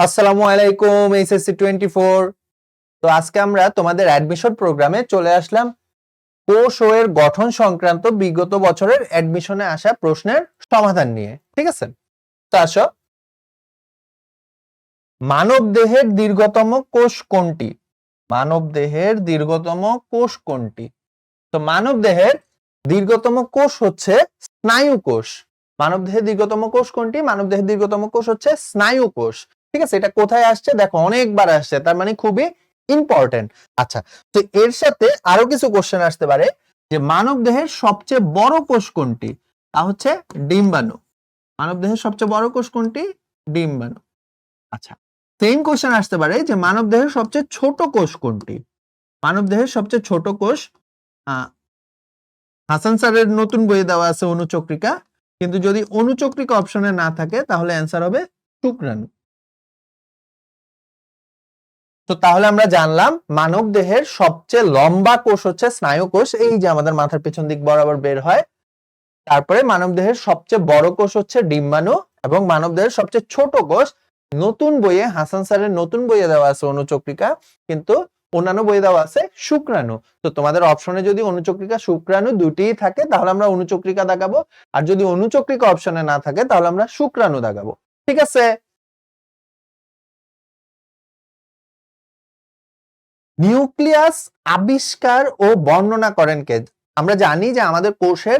আসসালামু আলাইকুম এইচএসসি 24। তো আজকে আমরা তোমাদের অ্যাডমিশন প্রোগ্রামে চলে আসলাম কোষ ও এর গঠন সংক্রান্ত বিগত বছরের অ্যাডমিশনে আসা প্রশ্নের সমাধান নিয়ে। ঠিক আছে, তো আসো। মানব দেহের দীর্ঘতম কোষ কোনটি? মানব দেহের দীর্ঘতম কোষ কোনটি? তো মানব দেহের দীর্ঘতম কোষ হচ্ছে স্নায়ু কোষ। মানব দেহের দীর্ঘতম কোষ কোনটি? মানব দেহের দীর্ঘতম কোষ হচ্ছে স্নায়ু কোষ। ঠিক আছে, এটা কোথায় আসছে দেখো, অনেকবার আসছে, তার মানে খুবই ইম্পর্টেন্ট। আচ্ছা, তো এর সাথে আরো কিছু কোশ্চেন আসতে পারে যে মানব দেহের সবচেয়ে বড় কোষ কোনটি? তা হচ্ছে ডিম্বাণু। মানব দেহের সবচেয়ে বড় কোষ কোনটি? ডিম্বাণু। আচ্ছা, সেম কোশ্চেন আসতে পারে যে মানব দেহের সবচেয়ে ছোট কোষ কোনটি? মানব দেহের সবচেয়ে ছোট কোষ হাসান স্যারের নতুন বইয়ে দেওয়া আছে অনুচক্রিকা, কিন্তু যদি অনুচক্রিকা অপশনে না থাকে তাহলে অ্যান্সার হবে শুক্রাণু। তো তাহলে আমরা জানলাম মানব দেহের সবচেয়ে লম্বা কোষ হচ্ছে স্নায়ু কোষ, এই যে আমাদের মাথার পেছন দিক বরাবর বের হয়। তারপরে মানব দেহের সবচেয়ে বড় কোষ হচ্ছে ডিম্বাণু, এবং মানব দেহের সবচেয়ে ছোট কোষ নতুন বইয়ে, হাসান স্যারের নতুন বইয়ে দেওয়া আছে অনুচক্রিকা, কিন্তু অন্যান্য বইয়ে দেওয়া আছে শুক্রাণু। তো তোমাদের অপশনে যদি অনুচক্রিকা শুক্রাণু দুটিই থাকে তাহলে আমরা অনুচক্রিকা দাগাবো, আর যদি অনুচক্রিকা অপশনে না থাকে তাহলে আমরা শুক্রাণু দাগাবো। ঠিক আছে। নিউক্লিয়াস আবিষ্কার ও বর্ণনা করেন কে? আমরা জানি যে আমাদের কোষের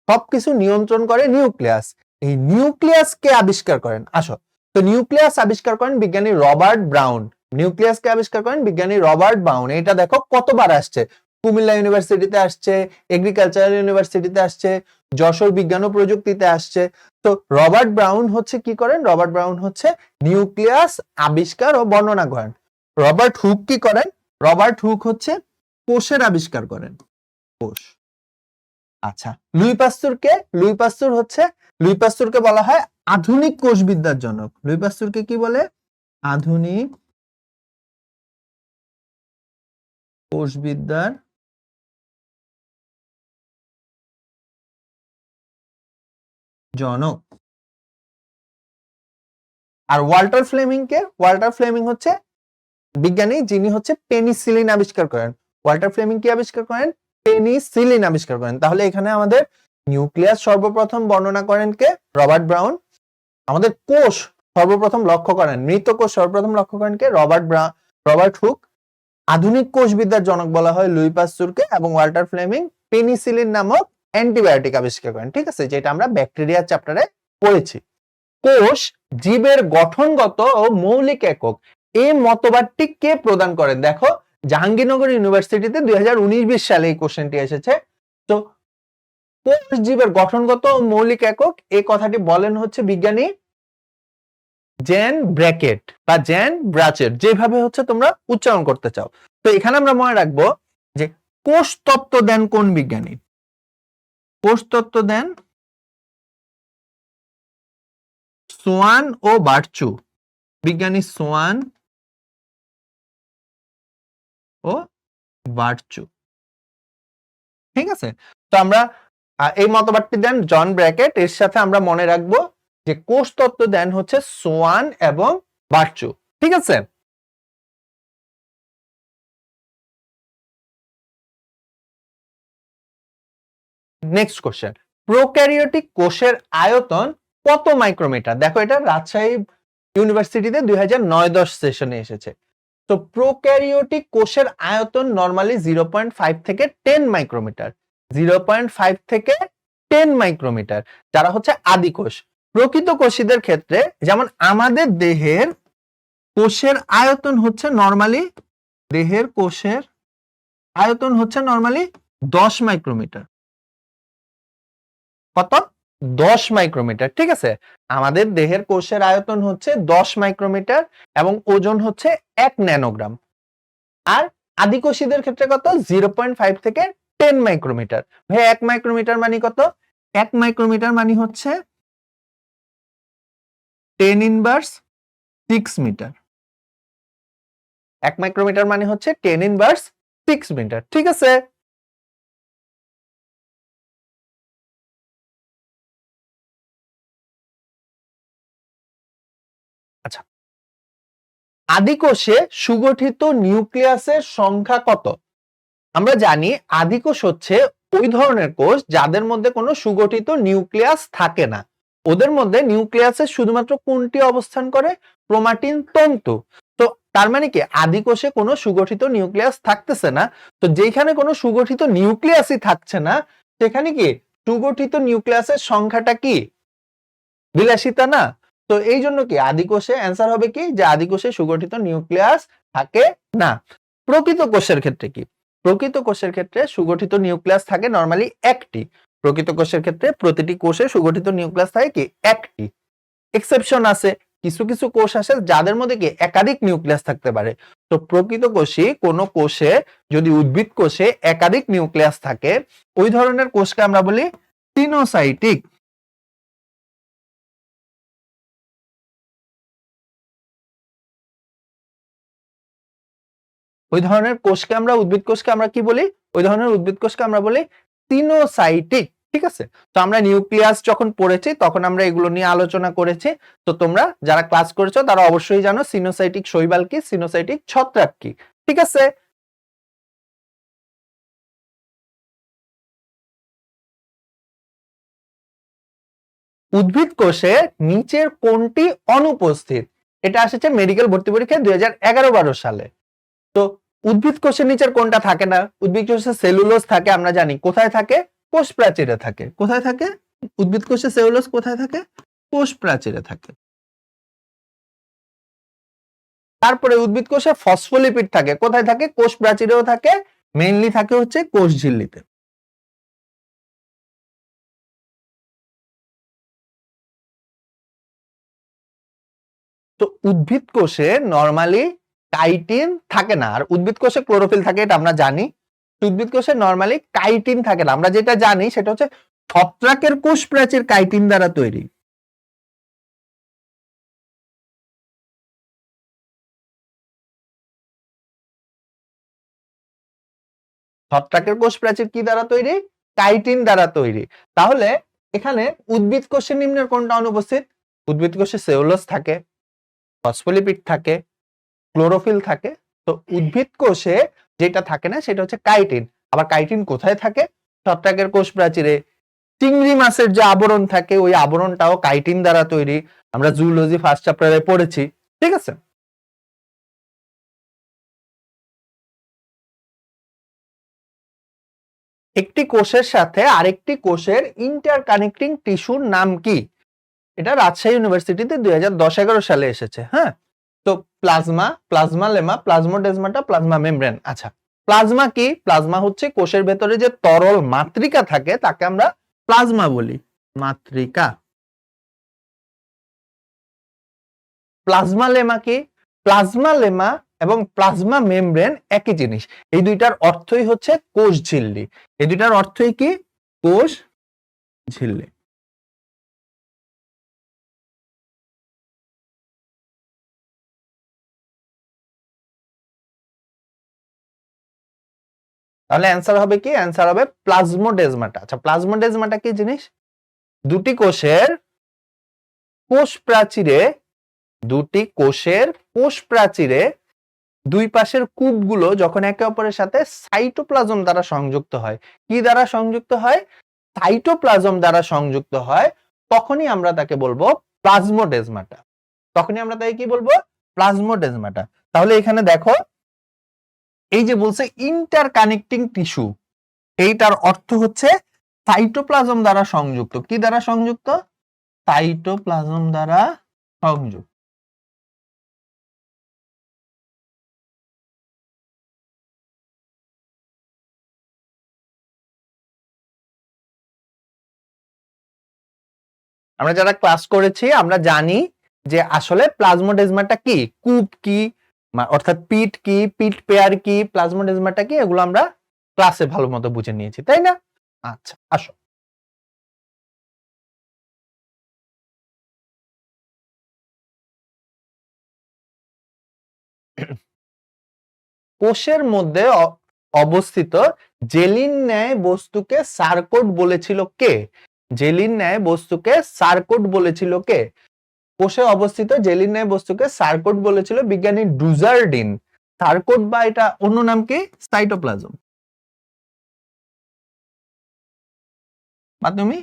সবকিছু নিয়ন্ত্রণ করে নিউক্লিয়াস। এই নিউক্লিয়াস কে আবিষ্কার করেন? আসো, তো নিউক্লিয়াস আবিষ্কার করেন বিজ্ঞানী রবার্ট ব্রাউন। নিউক্লিয়াস কে আবিষ্কার করেন বিজ্ঞানী রবার্ট ব্রাউন। এটা দেখো কতবার আসছে, কুমিল্লা ইউনিভার্সিটিতে আসছে, এগ্রিকালচারাল ইউনিভার্সিটিতে আসছে, যশোর বিজ্ঞান ও প্রযুক্তিতে আসছে। তো রবার্ট ব্রাউন হচ্ছে কি করেন? রবার্ট ব্রাউন হচ্ছে নিউক্লিয়াস আবিষ্কার ও বর্ণনা করেন। রবার্ট হুক কি করেন? রবার্ট হুক হচ্ছে কোষের আবিষ্কার করেন, কোষ। আচ্ছা, লুই পাস্তুর কে? লুই পাস্তুরকে বলা হয় আধুনিক কোষবিদ্যার জনক। লুই পাস্তুরকে কি বলে? আধুনিক কোষবিদ্যার জনক। আর ওয়াল্টার ফ্লেমিং কে? ওয়াল্টার ফ্লেমিং হচ্ছে বিজ্ঞানী যিনি হচ্ছে পেনিসিলিন আবিষ্কার করেন। ওয়াল্টার ফ্লেমিং কি আবিষ্কার করেন? পেনিসিলিন আবিষ্কার করেন। তাহলে এখানে আমাদের নিউক্লিয়াস সর্বপ্রথম বর্ণনা করেন কে? Robert brown. আমাদের কোষ সর্বপ্রথম লক্ষ্য করেন, মৃত কোষ সর্বপ্রথম লক্ষ্য করেন কে? Robert Hooke. আধুনিক কোষবিদ্যার জনক বলা হয় লুই পাস্তুরকে, এবং ওয়াল্টার ফ্লেমিং পেনিসিলিন নামক অ্যান্টিবায়োটিক আবিষ্কার করেন। ঠিক আছে, যেটা আমরা ব্যাকটেরিয়া চ্যাপ্টারে পড়েছি। কোষ জীবের গঠনগত ও মৌলিক একক, এই মতবাদটি কে প্রদান করেন? দেখো, জাহাঙ্গীরনগর ইউনিভার্সিটিতে 2019-20 সালে এই কোশ্চেনটি এসেছে। তো কোষ জীবের গঠনগত ও মৌলিক একক, এই কথাটি বলেন হচ্ছে বিজ্ঞানী জেন ব্র্যাকেট বা জেন ব্রাচেট, যেভাবে হচ্ছে তোমরা উচ্চারণ করতে চাও। তো এখানে আমরা মনে রাখবো যে কোষ তত্ত্ব দেন কোন বিজ্ঞানী? কোষ তত্ত্ব দেন সোয়ান ও বার্চু। বিজ্ঞানী সোয়ান ও বার্চু। ঠিক আছে, তো আমরা এই মতবাদটি দেন জন ব্র্যাকেট। এর সাথে আমরা মনে রাখবো যে কোষ তত্ত্ব দেন হচ্ছে সোয়ান এবং বার্চু। ঠিক আছে। নেক্সট কোশ্চেন, প্রোক্যারিওটিক কোষের আয়তন কত মাইক্রোমিটার? দেখো, এটা রাজশাহী ইউনিভার্সিটিতে 2009-10 সেশনে এসেছে। তো প্রোক্যারিওটিক কোষের আয়তন নরমালি 0.5 থেকে 10 মাইক্রোমিটার। 0.5 থেকে 10 মাইক্রোমিটার, যারা হচ্ছে আদি কোষ। প্রকৃত কোষীদের ক্ষেত্রে, যেমন আমাদের দেহের কোষের আয়তন হচ্ছে নরমালি, দেহের কোষের আয়তন হচ্ছে নরমালি 10 মাইক্রোমিটার। কত? 10 মাইক্রোমিটার। ঠিক আছে, আমাদের দেহের কোষের আয়তন হচ্ছে 10 মাইক্রোমিটার এবং ওজন হচ্ছে 1 ন্যানোগ্রাম। আর আদিকোষীদের ক্ষেত্রে কত? 0.5 থেকে 10 মাইক্রোমিটার। ভাই 1 মাইক্রোমিটার মানে কত? 1 মাইক্রোমিটার মানে হচ্ছে 10 ইনভার্স 6 মিটার। 1 মাইক্রোমিটার মানে হচ্ছে 10 ইনভার্স 6 মিটার। ঠিক আছে। আচ্ছা, আদিকোষে সুগঠিত নিউক্লিয়াসের সংখ্যা কত? আমরা জানি আদিকোষ হচ্ছে ওই ধরনের কোষ যাদের মধ্যে কোনো সুগঠিত নিউক্লিয়াস থাকে না। ওদের মধ্যে নিউক্লিয়াসের শুধুমাত্র কোনটি অবস্থান করে? ক্রোমাটিন তন্তু। তো তার মানে কি আদিকোষে কোনো সুগঠিত নিউক্লিয়াস থাকতেছে না। তো যেখানে কোনো সুগঠিত নিউক্লিয়াসই থাকছে না সেখানে কি সুগঠিত নিউক্লিয়াসের সংখ্যাটা কি বিলাসিতা না? তো এই জন্য কি আদিকোষে অ্যান্সার হবে কি যে আদিকোষে সুগঠিত নিউক্লিয়াস থাকে না। প্রকৃত কোষের ক্ষেত্রে কি? প্রকৃত কোষের ক্ষেত্রে সুগঠিত নিউক্লিয়াস থাকে নরমালি একটি। প্রকৃত কোষের ক্ষেত্রে প্রতিটি কোষে সুগঠিত নিউক্লিয়াস থাকে কি একটি। এক্সেপশন আছে, কিছু কিছু কোষ আছে যাদের মধ্যে কি একাধিক নিউক্লিয়াস থাকতে পারে। তো প্রকৃত কোষে কোনো কোষে যদি উদ্ভিদ কোষে একাধিক নিউক্লিয়াস থাকে ওই ধরনের কোষকে আমরা বলি সিনোসাইটিক। ওই ধরনের কোষকে আমরা উদ্ভিদ কোষকে আমরা কি বলি? ওই ধরনের উদ্ভিদ কোষকে আমরা বলি সিনোসাইটিক। ঠিক আছে? তো আমরা নিউক্লিয়াস যখন পড়েছি তখন আমরা এগুলো নিয়ে আলোচনা করেছি। তো তোমরা যারা ক্লাস করেছো তারা অবশ্যই জানো সিনোসাইটিক শৈবাল কি, সিনোসাইটিক ছত্রাক কি। ঠিক আছে? উদ্ভিদ কোষে নিচের কোনটি অনুপস্থিত? এটা এসেছে মেডিকেল ভর্তি পরীক্ষায় 2011-12 সালে। তো উদ্ভিদ কোষের নিচের কোনটা থাকে না? উদ্ভিদ কোষে সেলুলোজ থাকে আমরা জানি। কোথায় থাকে? কোষ প্রাচীরে থাকে। কোথায় থাকে? উদ্ভিদ কোষে সেলুলোজ কোথায় থাকে? কোষ প্রাচীরে থাকে। তারপরে উদ্ভিদ কোষে ফসফোলিপিড থাকে। কোথায় থাকে? কোষ প্রাচীরেও থাকে, মেইনলি থাকে হচ্ছে কোষ ঝিল্লিতে। তো উদ্ভিদ কোষে নরমালি কাইটিন থাকে না, আর উদ্ভিদ কোষে ক্লোরোফিল থাকে, এটা আমরা জানি। উদ্ভিদ কোষে নরমালি কাইটিন থাকে না। আমরা যেটা জানি সেটা হচ্ছে ছত্রাকের কোষ প্রাচীর কাইটিন দ্বারা তৈরি। ছত্রাকের কোষ প্রাচীর কি দ্বারা তৈরি? কাইটিন দ্বারা তৈরি। তাহলে এখানে উদ্ভিদ কোষের নিম্নের কোনটা অনুপস্থিত? উদ্ভিদ কোষে সেলুলোজ থাকে, ফসফোলিপিড থাকে, ক্লোরোফিল থাকে। তো উদ্ভিদ কোষে যেটা থাকে না সেটা হচ্ছে কাইটিন। আবার কাইটিন কোথায় থাকে? ছত্রাকের কোষ প্রাচীরে। চিংড়ি মাছের যে আবরণ থাকে ওই আবরণটাও কাইটিন দ্বারা তৈরি। আমরা জুলজি ফার্স্ট চ্যাপ্টারে পড়েছি। ঠিক আছে? একটি কোষের সাথে আরেকটি কোষের ইন্টারকানেক্টিং টিস্যুর নাম কি? এটা রাজশাহী ইউনিভার্সিটিতে 2010-11 সালে এসেছে। হ্যাঁ, তো প্লাজমা, প্লাজমা লেমা, প্লাজমোডেজমাটা, প্লাজমা মেমব্রেন। আচ্ছা, প্লাজমা কি? প্লাজমা হচ্ছে কোষের ভেতরে যে তরল মাতৃকা থাকে তাকে আমরা প্লাজমা বলি, মাতৃকা। প্লাজমা লেমা কি? প্লাজমা লেমা এবং প্লাজমা মেমব্রেন একই জিনিস। এই দুইটার অর্থই হচ্ছে কোষ ঝিল্লি। এই দুইটার অর্থই কি? কোষ ঝিল্লি। তাহলে অ্যান্সার হবে কি? অ্যান্সার হবে প্লাজমোডেজমাটা। আচ্ছা, প্লাজমোডেজমাটা কি জিনিস? দুটি কোষের কোষ প্রাচীরে, দুটি কোষের কোষ প্রাচীরে দুই পাশের কূপগুলো যখন একে অপরের সাথে সাইটোপ্লাজম দ্বারা সংযুক্ত হয়, কি দ্বারা সংযুক্ত হয়? সাইটোপ্লাজম দ্বারা সংযুক্ত হয়, তখনই আমরা তাকে বলবো প্লাজমোডেজমাটা। তখনই আমরা তাকে কি বলবো? প্লাজমোডেজমাটা। তাহলে এখানে দেখো এই যে বলছে ইন্টারকানেক্টিং টিস্যু, এইটার অর্থ হচ্ছে সাইটোপ্লাজম দ্বারা সংযুক্ত। কি দ্বারা সংযুক্ত? সাইটোপ্লাজম দ্বারা সংযুক্ত। আমরা যারা ক্লাস করেছি আমরা জানি যে আসলে প্লাজমোডেজমাটা কি, কূপ কি, অর্থাৎ পিট কি, পিট পেয়ার কি, প্লাজমোডেজমাটা কি, এগুলো আমরা ক্লাসে ভালো মতো বুঝে নিয়েছি, তাই না? আচ্ছা, আসো। কোষের মধ্যে অবস্থিত জেলিন ন্যায় বস্তুকে সার্কোট বলেছিল কে? জেলিন ন্যায় বস্তুকে সার্কোট বলেছিল কে? কোষে অবস্থিত জেলির ন্যায় বস্তুকে সার্কোট বলেছিল বিজ্ঞানী ডুজারডিন। সার্কোট বা এটা অন্য নাম কি? সাইটোপ্লাজম। বা তুমি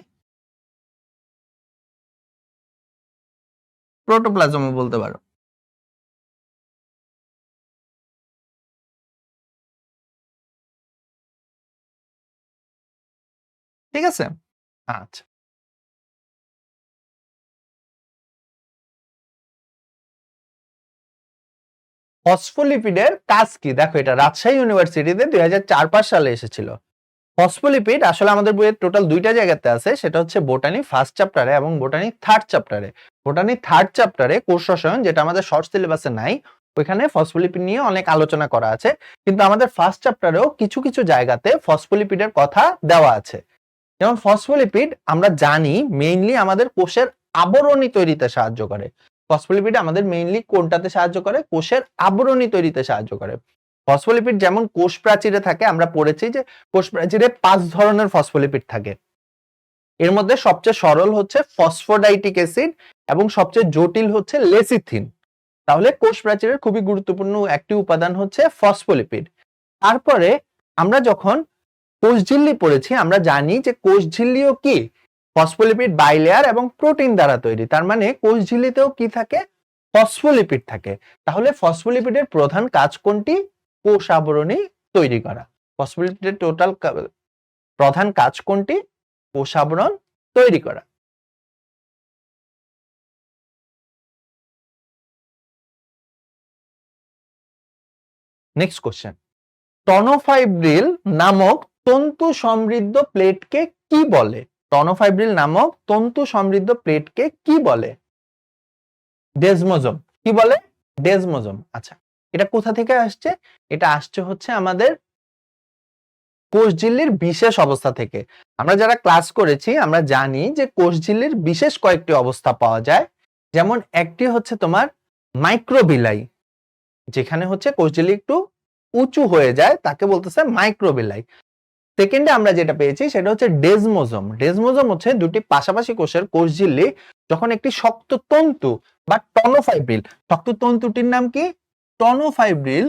প্রোটোপ্লাজমও বলতে পারো। ঠিক আছে, আচ্ছা। ফসফোলিপিডের কাজ কি? দেখো এটা রাজশাহী ইউনিভার্সিটিতে 2004-5 সালে এসেছিল। ফসফোলিপিড আসলে আমাদের বইয়ের টোটাল 2টা জায়গাতে আছে, সেটা হচ্ছে বোটানি ফার্স্ট চ্যাপ্টারে এবং বোটানি থার্ড চ্যাপ্টারে। বোটানি থার্ড চ্যাপ্টারে কোষ রসায়ন, যেটা আমাদের শর্ট সিলেবাসে নাই, ওইখানে ফসফোলিপিড নিয়ে অনেক আলোচনা করা আছে, কিন্তু আমাদের ফার্স্ট চ্যাপ্টারেও কিছু কিছু জায়গাতে ফসফোলিপিডের কথা দেওয়া আছে। যেমন ফসফোলিপিড আমরা জানি মেইনলি আমাদের কোষের আবরণী তৈরিতে সাহায্য করে। ফসফোলিপিড আমাদের মেইনলি কোনটাতে সাহায্য করে? কোষের আবরণী তৈরিতে সাহায্য করে। ফসফোলিপিড যেমন কোষ প্রাচীরে থাকে, আমরা পড়েছি যে কোষ প্রাচীরে 5 ধরনের ফসফোলিপিড থাকে। এর মধ্যে সবচেয়ে সরল হচ্ছে ফসফোডাইটিক অ্যাসিড এবং সবচেয়ে জটিল হচ্ছে লেসিথিন। তাহলে কোষ প্রাচীরের খুবই গুরুত্বপূর্ণ একটি উপাদান হচ্ছে ফসফোলিপিড। তারপরে আমরা যখন কোষঝিল্লি পড়েছি, আমরা জানি যে কোষঝিল্লিও কি ফসফোলিপিড বাইলেয়ার এবং প্রোটিন দ্বারা তৈরি। তার মানে কোষঝিল্লিতেও কি থাকে? ফসফোলিপিড থাকে। তাহলে ফসফোলিপিডের প্রধান কাজ কোনটি? কোষ আবরণী তৈরি করা। ফসফোলিপিডের টোটাল প্রধান কাজ কোনটি? কোষ আবরণ তৈরি করা। নেক্সট কোশ্চেন, টনোফাইব্রিল নামক তন্তু সমৃদ্ধ প্লেটকে কি বলে? টনোফাইব্রিল নামক তন্তু সমৃদ্ধ প্লেটকে কি বলে? ডেজমোজোম। কি বলে? ডেজমোজোম। আচ্ছা, এটা কোথা থেকে আসছে? এটা আসছে হচ্ছে আমাদের কোষঝিল্লির বিশেষ অবস্থা থেকে। আমরা যারা ক্লাস করেছি আমরা জানি যে কোষঝিল্লির বিশেষ কয়েকটি অবস্থা পাওয়া যায়। যেমন একটি হচ্ছে তোমার মাইক্রোবিলাই, যেখানে হচ্ছে কোষঝিল্লি একটু উঁচু হয়ে যায়, তাকে বলতেছে মাইক্রোবিলাই। সেকেন্ডে আমরা যেটা পেয়েছি সেটা হচ্ছে ডেজমোজোম। ডেজমোজোম হচ্ছে দুটি পাশাপাশি কোষের কোষঝিল্লি যখন একটি শক্ত তন্তু বা টনোফাইব্রিল, শক্ত তন্তুটির নাম কি? টনোফাইব্রিল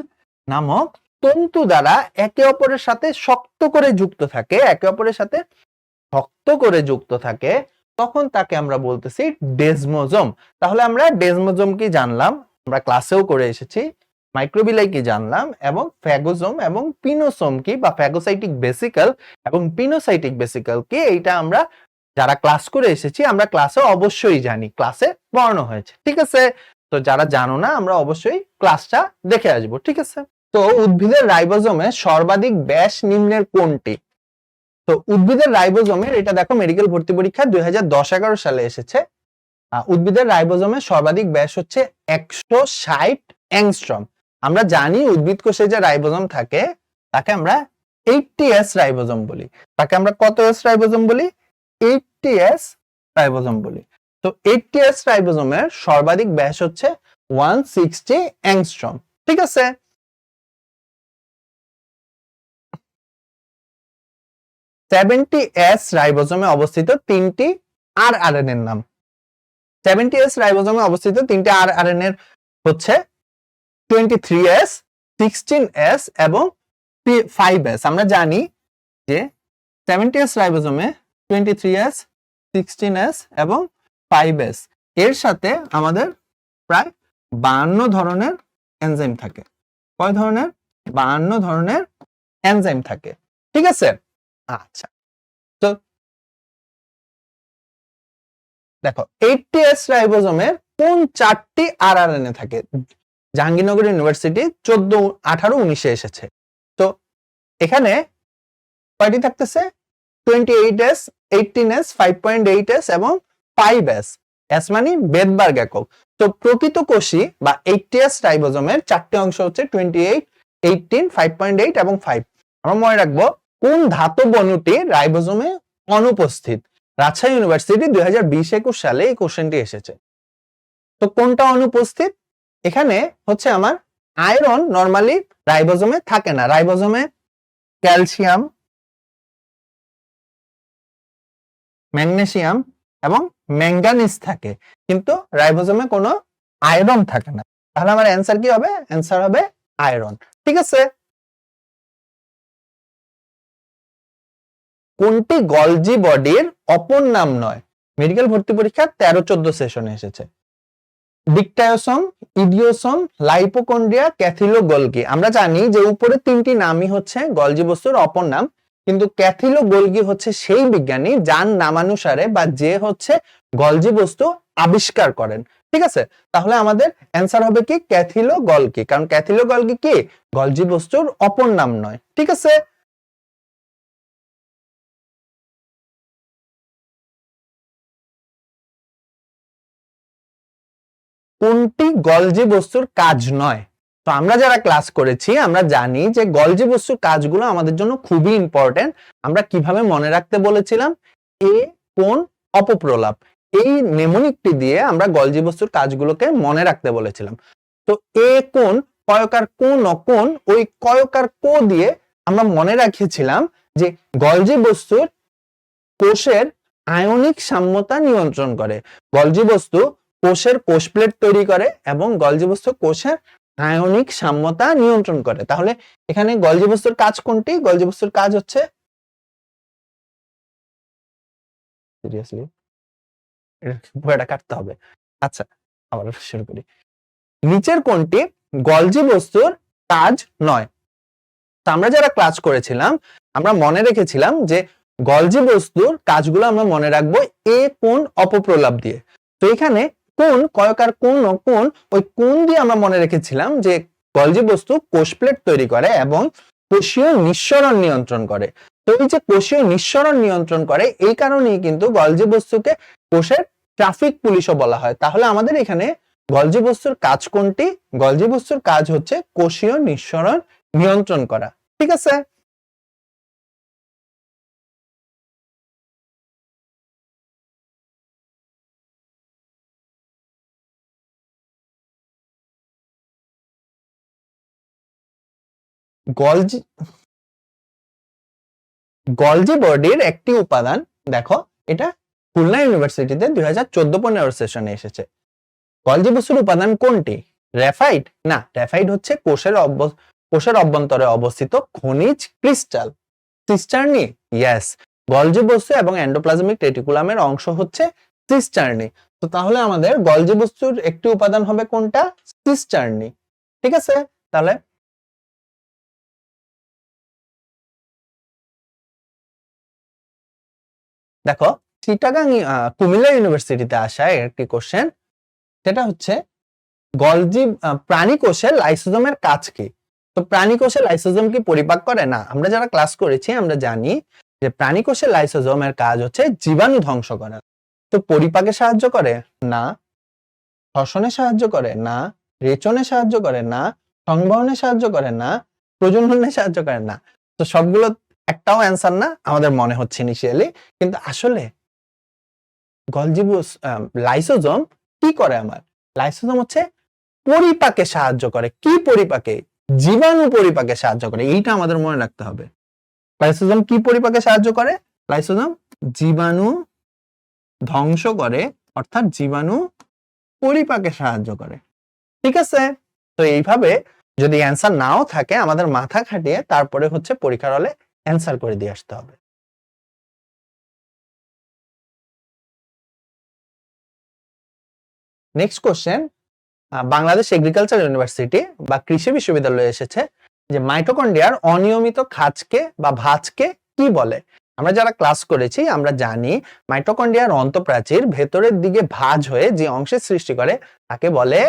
নামক তন্তু দ্বারা একে অপরের সাথে শক্ত করে যুক্ত থাকে, একে অপরের সাথে শক্ত করে যুক্ত থাকে, তখন তাকে আমরা বলতেছি ডেজমোজোম। তাহলে আমরা ডেজমোজোম কি জানলাম, আমরা ক্লাসেও করে এসেছি। মাইক্রোবিলাই কি জানলাম, এবং ফ্যাগোজোম এবং পিনোসোম কি বা ফ্যাগোসাইটিক বেসিকল এবং পিনোসাইটিক বেসিকল কি, এইটা আমরা যারা ক্লাস করে এসেছি আমরা ক্লাসে অবশ্যই জানি, ক্লাসে পড়ানো হয়েছে। ঠিক আছে, তো যারা জানো না আমরা অবশ্যই ক্লাসটা দেখে আসবো। ঠিক আছে, তো উদ্ভিদের রাইবোজোমে সর্বাধিক ব্যাস নিম্নের কোনটি? তো উদ্ভিদের রাইবোজোমের, এটা দেখো মেডিকেল ভর্তি পরীক্ষা 2010-11 সালে এসেছে। উদ্ভিদের রাইবোজোমের সর্বাধিক ব্যাস হচ্ছে 160 অ্যাংস্ট্রম। আমরা জানি উদ্ভিদ কোষে যে রাইবোজোম থাকে তাকে আমরা 80s রাইবোজোম বলি। তাকে আমরা কত এস রাইবোজোম বলি? 80s রাইবোজোম বলি। তো 80s রাইবোজোমের সর্বাধিক ব্যাস হচ্ছে 160 অ্যাংস্ট্রম। ঠিক আছে, 70s রাইবোজোমে অবস্থিত তিনটি আরএনএ এর নাম। 70s রাইবোজোমে অবস্থিত তিনটি আরএনএ এর হচ্ছে 23s, 16s এবং 5s। আমরা জানি যে 70s রাইবোজোমে 23s, 16s এবং 5s এর সাথে আমাদের প্রায় 52 ধরনের এনজাইম থাকে। কয় ধরনের? 52 ধরনের এনজাইম থাকে। ঠিক আছে, আচ্ছা। তো দেখো 80s রাইবোজোমের কোন 4টি আরএনএ থাকে? জাহাঙ্গীরনগর ইউনিভার্সিটি 14, 18, 19 এসেছে। তো এখানে কয়টি থাকতেছে? 28s, 18s, 5.8s এবং 5s। s মানে বেদবার্গ একক। তো প্রকৃত কোষী বা 80s রাইবোজোমের 4টি অংশ হচ্ছে 28, 18, 5.8 এবং 5। আমরা মনে রাখবো কোন ধাতব অণুটি রাইবোজোমে অনুপস্থিত। রাজশাহী ইউনিভার্সিটি 2020-21 সালে এই কোশ্চেনটি এসেছে। তো কোনটা অনুপস্থিত? এখানে হচ্ছে আমার আয়রন নরমালি রাইবোজোমে থাকে না। রাইবোজোমে ক্যালসিয়াম, ম্যাগনেসিয়াম, এবং ম্যাঙ্গানিজ থাকে, কিন্তু রাইবোজোমে কোনো আয়রন থাকে না। তাহলে আমার অ্যান্সার কি হবে? অ্যান্সার হবে আয়রন। ঠিক আছে। কোনটি গলজি বডির অপর নাম নয়? মেডিকেল ভর্তি পরীক্ষা 13-14 সেশনে এসেছে। ডিকটায়োসোম, ইডিওসোম, লাইপোকন্ড্রিয়া, ক্যাথিলোগোলগি। আমরা জানি যে উপরে তিনটি নামই হচ্ছে গলজি বস্তুর অপর নাম, কিন্তু ক্যাথিলোগোলগি হচ্ছে সেই বিজ্ঞানী যার নামানুসারে বা যে হচ্ছে গলজি বস্তু আবিষ্কার করেন। ঠিক আছে, তাহলে আমাদের অ্যান্সার হবে কি? ক্যাথিলোগোলগি, কারণ ক্যাথিলোগোলগি কি? গলজি বস্তুর অপর নাম নয়। ঠিক আছে। কোনটি গলজি বস্তুর কাজ নয়? তো আমরা যারা ক্লাস করেছি আমরা জানি যে গলজি বস্তুর কাজগুলো আমাদের জন্য খুবই ইম্পর্টেন্ট। আমরা কিভাবে মনে রাখতে বলেছিলাম? এ কোণ অপপ্রলাপ, এই নেমোনিকটি দিয়ে আমরা গলজি বস্তুর কাজগুলোকে মনে রাখতে বলেছিলাম। তো এ কোণ, কয়কার কোণ অকোণ, ওই কয়কার কো দিয়ে আমরা মনে রাখিয়েছিলাম যে গলজি বস্তুর কোষের আয়নিক সাম্যতা নিয়ন্ত্রণ করে। গলজি বস্তু কোষের কোষ প্লেট তৈরি করে এবং গলজি বস্তু কোষের আয়নিক সাম্যতা নিয়ন্ত্রণ করে। তাহলে এখানে গলজি বস্তুর কাজ কোনটি? গলজি বস্তুর কাজ হচ্ছে, সিরিয়াসলি বইটা কাটতে হবে। আচ্ছা, আবার শুরু করি। নিচের কোনটি গলজি বস্তুর কাজ নয়? তো আমরা যারা ক্লাস করেছিলাম আমরা মনে রেখেছিলাম যে গলজি বস্তুর কাজগুলো আমরা মনে রাখবো এ কোণ অপপ্রলাপ দিয়ে। তো এখানে কোণ, কয়কার কোণ ও কোণ, ওই কোণ দিয়ে আমরা মনে রেখেছিলাম যে গলজি বস্তু কোষ প্লেট তৈরি করে এবং কোষীয় নিঃসরণ নিয়ন্ত্রণ করে। তো এই যে কোষীয় নিঃসরণ নিয়ন্ত্রণ করে, এই কারণেই কিন্তু গলজি বস্তুকে কোষের ট্রাফিক পুলিশও বলা হয়। তাহলে আমাদের এখানে গলজি বস্তুর কাজ কোনটি? গলজি বস্তুর কাজ হচ্ছে কোষীয় নিঃসরণ নিয়ন্ত্রণ করা। ঠিক আছে। গলজি গলজি বডির একটি উপাদান, দেখো এটা খুলনা ইউনিভার্সিটিতে 2014-15 সেশনে এসেছে। গলজি বস্তুর উপাদান কোনটি? গ্রাফাইট? না, গ্রাফাইট হচ্ছে কোষের অভ্যন্তরে অবস্থিত খনিজ ক্রিস্টাল। সিস্টার্নি? ইয়েস। গলজি বস্তু এবং এন্ডোপ্লাজমিক রেটিকুলামের অংশ হচ্ছে সিস্টার্নি। তো তাহলে আমাদের গলজি বস্তুর একটি উপাদান হবে কোনটা? সিস্টার্নি। ঠিক আছে। তাহলে দেখো, চিটাগাং কুমিল্লা ইউনিভার্সিটিতে আসা একটি কোশ্চেন, সেটা হচ্ছে গলজি প্রাণী কোষে লাইসোজোমের কাজ কি? তো প্রাণী কোষে লাইসোজোম কি পরিপাক করে? না, আমরা যারা ক্লাস করেছি আমরা জানি যে প্রাণী কোষে লাইসোজোমের কাজ হচ্ছে জীবাণু ধ্বংস করা। তো পরিপাকে সাহায্য করে? না। শ্বসনে সাহায্য করে? না। রেচনে সাহায্য করে? না। সংবহনে সাহায্য করে? না। প্রজননে সাহায্য করে? না। তো সবগুলো একটাও অ্যান্সার না আমাদের মনে হচ্ছে ইনিশিয়ালি, কিন্তু আসলে গলজি লাইসোজোম কি করে? আমার লাইসোজোম হচ্ছে পরিপাকে সাহায্য করে। কি পরিপাকে? জীবাণু পরিপাকে সাহায্য করে, এইটা আমাদের মনে রাখতে হবে। লাইসোজোম কি পরিপাকে সাহায্য করে? লাইসোজোম জীবাণু ধ্বংস করে, অর্থাৎ জীবাণু পরিপাকে সাহায্য করে। ঠিক আছে। তো এইভাবে যদি অ্যান্সার নাও থাকে আমাদের মাথা খাটিয়ে তারপরে হচ্ছে পরীক্ষার হলে অ্যান্সার করে দিয়ে আসতে হবে। Next question, Bangladesh agriculture university বা কৃষি বিশ্ববিদ্যালয়ে এসেছে যে মাইটোকন্ড্রিয়ার অনিয়মিত খাঁজকে বা ভাঁজকে কি বলে? আমরা যারা ক্লাস করেছি আমরা জানি মাইটোকন্ড্রিয়ার অন্তঃপ্রাচীর ভেতরের দিকে ভাঁজ হয়ে যে অংশের সৃষ্টি করে তাকে বলে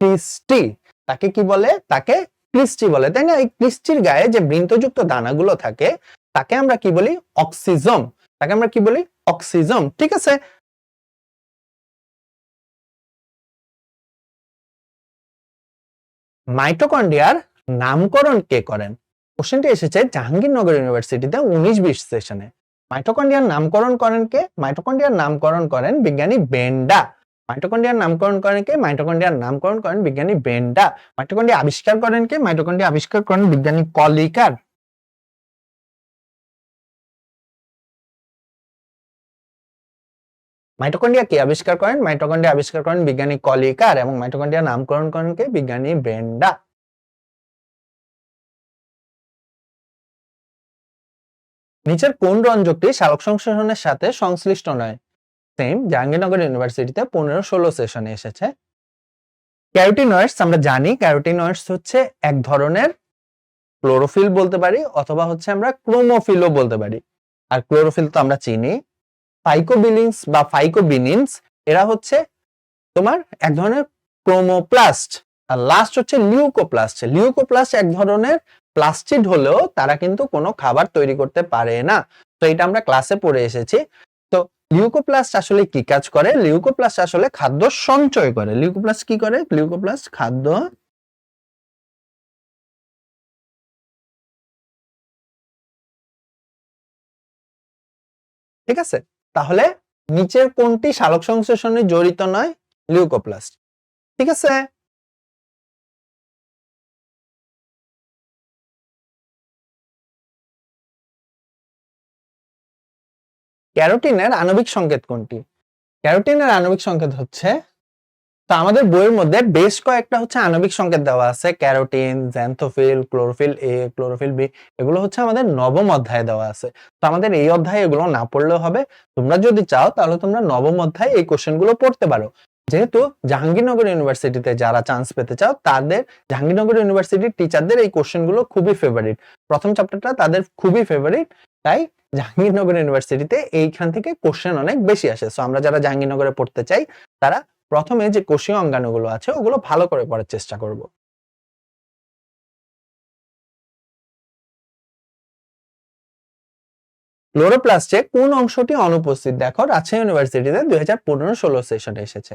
ক্রিস্টি। তাকে কি বলে? তাকে ক্রিস্টি বলে, তাই না? এই ক্রিস্টির গায়ে যে বৃন্তযুক্ত দানাগুলো থাকে তাকে আমরা কি বলি? অক্সিজম। তাকে আমরা কি বলি? অক্সিজম। ঠিক আছে। মাইটোকন্ড্রিয়ার নামকরণ কে করেন? কোশ্চেনটি এসেছে জাহাঙ্গীরনগর ইউনিভার্সিটিতে 19-20 সেশনে। মাইটোকন্ড্রিয়ার নামকরণ করেন কে? মাইটোকন্ড্রিয়ার নামকরণ করেন বিজ্ঞানী বেন্ডা। মাইটোকন্ড্রিয়ার নামকরণ করেন কে? মাইটোকন্ড্রিয়ার নামকরণ করেন বিজ্ঞানী বেন্ডা। মাইটোকন্ড্রিয়া আবিষ্কার করেন কে? মাইটোকন্ড্রিয়া আবিষ্কার করেন বিজ্ঞানী কলিকার। মাইটোকন্ড্রিয়া কে আবিষ্কার করেন? মাইটোকন্ড্রিয়া আবিষ্কার করেন বিজ্ঞানী কলিকার, এবং মাইটোকন্ড্রিয়া নামকরণ করেন কে? বিজ্ঞানী ব্রেন্ডা। নিচের কোন রঞ্জকটি সালোক সংশ্লেষণের সাথে সংশ্লিষ্ট নয়? সেম, জাহাঙ্গীরনগর ইউনিভার্সিটিতে 15-16 সেশনে এসেছে। ক্যারোটিনয়েডস আমরা জানি, ক্যারোটিনয়েডস হচ্ছে এক ধরনের ক্লোরোফিল বলতে পারি, অথবা হচ্ছে আমরা ক্রোমোফিলও বলতে পারি। আর ক্লোরোফিল তো আমরা চিনি। ফাইকোবিলিনস বা ফাইকোবিনিনস এরা হচ্ছে তোমার এক ধরনের ক্রোমোপ্লাস্ট। আর লাস্ট হচ্ছে লিউকোপ্লাস্ট। লিউকোপ্লাস্ট এক ধরনের প্লাস্টিড হলেও তারা কিন্তু কোনো খাবার তৈরি করতে পারে না। তো এটা আমরা ক্লাসে পড়ে এসেছি। তো লিউকোপ্লাস্ট আসলে কি কাজ করে? লিউকোপ্লাস্ট আসলে খাদ্য সঞ্চয় করে। লিউকোপ্লাস্ট কি করে? লিউকোপ্লাস্ট খাদ্য ঠিক আছে। তাহলে নিচের কোনটি সালোক সংশ্লেষণে জড়িত নয়? লিউকোপ্লাস্ট। ঠিক আছে। ক্যারোটিনের আণবিক সংকেত কোনটি? ক্যারোটিনের আণবিক সংকেত হচ্ছে, তো আমাদের বইয়ের মধ্যে বেশ কয়েকটা হচ্ছে আণবিক সংকেত দেওয়া আছে। Carotene, xanthophyll, chlorophyll A, chlorophyll B, এগুলো হচ্ছে আমাদের নবম অধ্যায়ে দেওয়া আছে। তো আমাদের এই অধ্যায়ে এগুলো না পড়লেও হবে। তোমরা যদি চাও তাহলে তোমরা নবম অধ্যায়ে এই কোশ্চেনগুলো পড়তে পারো। যেহেতু জাহাঙ্গীরনগর ইউনিভার্সিটিতে যারা চান্স পেতে চাও, তাদের জাহাঙ্গীরনগর ইউনিভার্সিটির টিচারদের এই কোশ্চেনগুলো খুবই ফেভারিট। প্রথম চ্যাপ্টারটা তাদের খুবই ফেভারিট, তাই জাহাঙ্গীরনগর ইউনিভার্সিটিতে এইখান থেকে কোশ্চেন অনেক বেশি আসে। সো আমরা যারা জাহাঙ্গীরনগরে পড়তে চাই তারা প্রথমে যে কোষীয় অঙ্গাণুগুলো আছে ওগুলো ভালো করে পড়ার চেষ্টা করব। ক্লোরোপ্লাস্টে কোন অংশটি অনুপস্থিত? দেখো, রাজশাহী ইউনিভার্সিটিতে 2015-16 সেশনে এসেছে।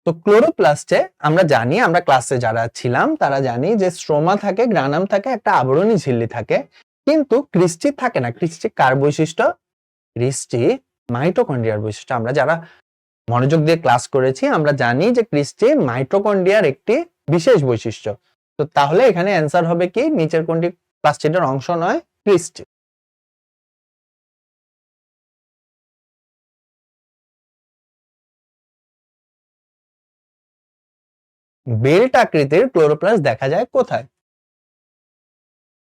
তো ক্লোরোপ্লাস্টে আমরা জানি, আমরা ক্লাসে যারা ছিলাম তারা জানি যে স্ট্রোমা থাকে, গ্রানাম থাকে, একটা আবরণী ঝিল্লি থাকে, কিন্তু ক্রিস্টি থাকে না। ক্রিস্টি কার বৈশিষ্ট্য? ক্রিস্টি মাইটোকন্ড্রিয়ার বৈশিষ্ট্য। আমরা যারা মনোযোগ দিয়ে ক্লাস করেছি আমরা জানি যে ক্রিস্টি মাইটোকন্ড্রিয়ার একটি বিশেষ বৈশিষ্ট্য। তো তাহলে এখানে অ্যান্সার হবে কি? নিচের কোনটি প্লাস্টিডের অংশ নয়? ক্রিস্টি। বেল্ট আকৃতির ক্লোরোপ্লাস্ট দেখা যায় কোথায়?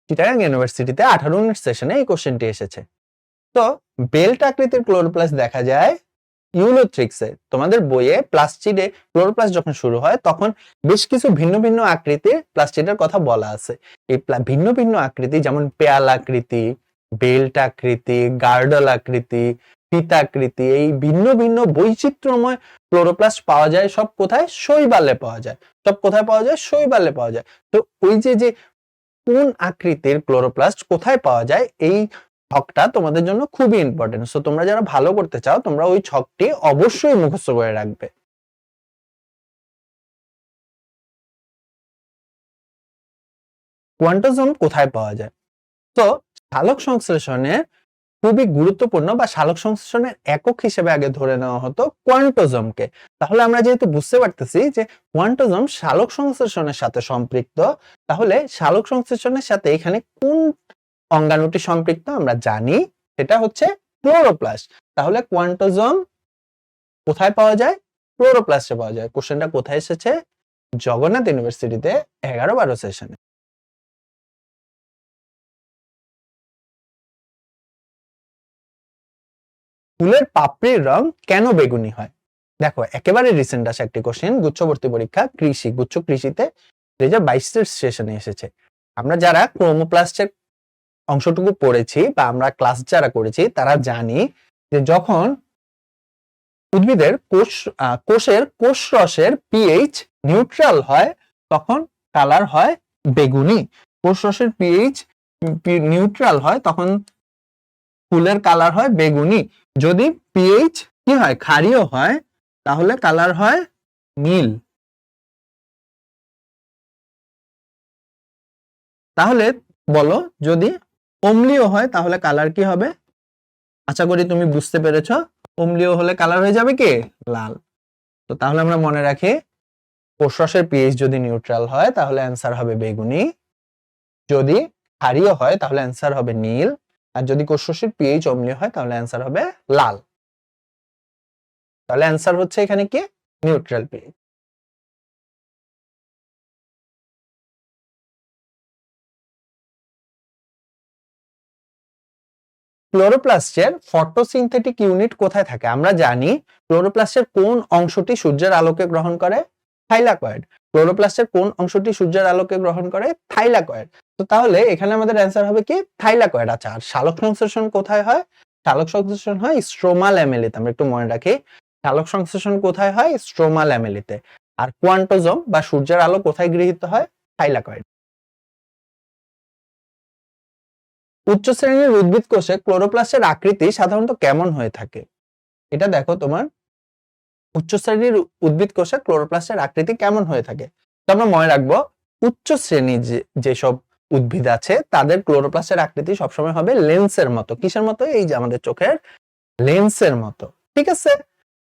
চিটাগাং ইউনিভার্সিটিতে 18-19 সেশনে এই কোশ্চেনটি এসেছে। তো বেল্ট আকৃতির ক্লোরোপ্লাস্ট দেখা যায় ইউলোথ্রিক্সে। তোমাদের বইয়ে প্লাস্টিডে ক্লোরোপ্লাস্ট যখন শুরু হয় তখন বেশ কিছু ভিন্ন ভিন্ন আকৃতির প্লাস্টিডের কথা বলা আছে। এই ভিন্ন ভিন্ন আকৃতি যেমন পেয়াল আকৃতি, বেল্ট আকৃতি, গার্ডল আকৃতি, ফিতাকৃতি, এই ভিন্ন ভিন্ন বৈচিত্র্যময় ক্লোরোপ্লাস্ট পাওয়া যায় সব কোথায়? শৈবালে পাওয়া যায়। সব কোথায় পাওয়া যায়? শৈবালে পাওয়া যায়। তো ওই যে কোন আকৃতির ক্লোরোপ্লাস্ট কোথায় পাওয়া যায়, এই ছকটা তোমাদের জন্য খুবই ইম্পর্টেন্ট। সো তোমরা যারা ভালো করতে চাও তোমরা ওই ছকটি অবশ্যই মুখস্থ করে রাখবে। কোয়ান্টোজোম কোথায় পাওয়া যায়? তো সালোক সংশ্লেষণের খুবই গুরুত্বপূর্ণ বা সালোক সংশ্লেষণের একক হিসেবে আগে ধরে নেওয়া হতো কোয়ান্টোজোমকে। তাহলে আমরা যেহেতু বুঝতে পারতেছি যে কোয়ান্টোজোম সালোক সংশ্লেষণের সাথে সম্পৃক্ত, তাহলে সালোক সংশ্লেষণের সাথে এখানে কোন অঙ্গাণুটি সম্পৃক্ত আমরা জানি, সেটা হচ্ছে ক্লোরোপ্লাস্ট। তাহলে কোয়ান্টোজোম কোথায় পাওয়া যায়? ক্লোরোপ্লাস্টে পাওয়া যায়। কোশ্চেনটা কোথায় এসেছে? জগন্নাথ ইউনিভার্সিটিতে 11-12 সেশনে। ফুলের পাপড়ির রং কেন বেগুনি হয়? দেখো, একেবারে রিসেন্ট আসা একটি কোশ্চেন, গুচ্ছবর্তী পরীক্ষা কৃষি, গুচ্ছ কৃষিতে 2022 সেশনে এসেছে। আমরা যারা ক্রোমোপ্লাস্টের অংশটুকু পড়েছি বা আমরা ক্লাস যারা করেছি তারা জানি যে যখন উদ্ভিদের কোষের কোষরসের পিএইচ নিউট্রাল হয় তখন কালার হয় বেগুনি। কোষরসের পিএইচ নিউট্রাল হয় তখন ফুলের কালার হয় বেগুনি। যদি পিএইচ কি হয়? ক্ষারীয় হয়, তাহলে কালার হয় নীল। তাহলে বলো, যদি অম্লীয় হয় তাহলে কালার কি হবে? আশা করি তুমি বুঝতে পেরেছো। অম্লীয় হলে কালার হয়ে যাবে কি? লাল। তো তাহলে আমরা মনে রাখি, কোষরসের পিএইচ যদি নিউট্রাল হয় তাহলে অ্যান্সার হবে বেগুনি, যদি ক্ষারীয় হয় তাহলে অ্যান্সার হবে নীল, আর যদি কোষরসের পিএইচ অম্লীয় হয় তাহলে অ্যান্সার হবে লাল। তাহলে অ্যান্সার হচ্ছে এখানে কি নিউট্রাল পিএইচ। ক্লোরোপ্লাস্টের ফটোসিনথেটিক ইউনিট কোথায় থাকে? আমরা জানি ক্লোরোপ্লাস্টের কোন অংশটি সূর্যের আলোকে গ্রহণ করে? থাইলাকয়েড। ক্লোরোপ্লাস্টের কোন অংশটি সূর্যের আলোকে গ্রহণ করে? থাইলাকয়েড। তো তাহলে এখানে আমাদের অ্যান্সার হবে কি থাইলাকয়েড। আচ্ছা, আর সালোক সংশ্লেষণ কোথায় হয়? সালোক সংশ্লেষণ হয় স্ট্রোমা ল্যামেলিতে। আমরা একটু মনে রাখি, সালোক সংশ্লেষণ কোথায় হয়? স্ট্রোমা ল্যামেলিতে। আর কোয়ান্টোজোম বা সূর্যের আলো কোথায় গৃহীত হয়? থাইলাকয়েড। উচ্চ শ্রেণীর উদ্ভিদ কোষে ক্লোরোপ্লাস্টের আকৃতি সাধারণত কেমন হয়ে থাকে? এটা দেখো, তোমার উচ্চ শ্রেণীর উদ্ভিদ কোষে ক্লোরোপ্লাস্টের আকৃতি কেমন হয়ে থাকে। তো আমরা মনে রাখবো, উচ্চ শ্রেণীর যেসব উদ্ভিদ আছে তাদের ক্লোরোপ্লাস্টের আকৃতি সবসময় হবে লেন্সের মতো। কিসের মতো? এই যে আমাদের চোখের লেন্সের মতো, ঠিক আছে।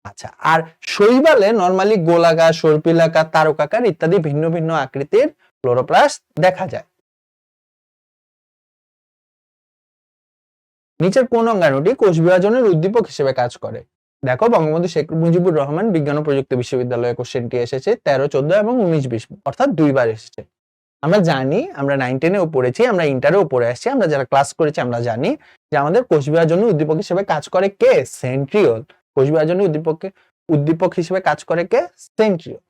আচ্ছা, আর শৈবালে নরমালি গোলাকার, সর্পিলাকার, তারকাকার ইত্যাদি ভিন্ন ভিন্ন আকৃতির ক্লোরোপ্লাস্ট দেখা যায়। নিচের কোন অঙ্গাণুটি কোষ বিভাজনের উদ্দীপক হিসেবে কাজ করে? দেখো, বঙ্গবন্ধু শেখ মুজিবুর রহমান বিজ্ঞান ও প্রযুক্তি বিশ্ববিদ্যালয়ে কোশ্চেনটি এসেছে 13, 14 এবং 19, 20 অর্থাৎ দুইবার এসেছে। আমরা জানি, আমরা 9, 10-এও পড়েছি, আমরা ইন্টারেও পড়ে আসছি, আমরা যারা ক্লাস করেছি আমরা জানি যে আমাদের কোষ বিভাজনের উদ্দীপক হিসেবে কাজ করে কে? সেন্ট্রিওল। কোষ বিভাজনের উদ্দীপক হিসেবে কাজ করে কে? সেন্ট্রিওল।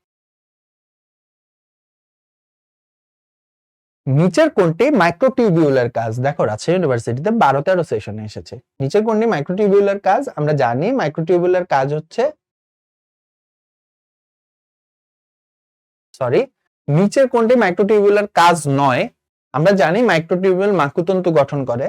নিচের কোনটি মাইক্রোটিউবিউলার কাজ? দেখো, রাজশাহী ইউনিভার্সিটিতে 12-13 সেশনে এসেছে। নিচের কোনটি মাইক্রোটিউবিউলার কাজ? আমরা জানি মাইক্রোটিউবিউলার কাজ হচ্ছে, সরি, নিচের কোনটি মাইক্রোটিউবিউলার কাজ নয়? আমরা জানি মাইক্রোটিউবিউল মাকুতন্তু গঠন করে,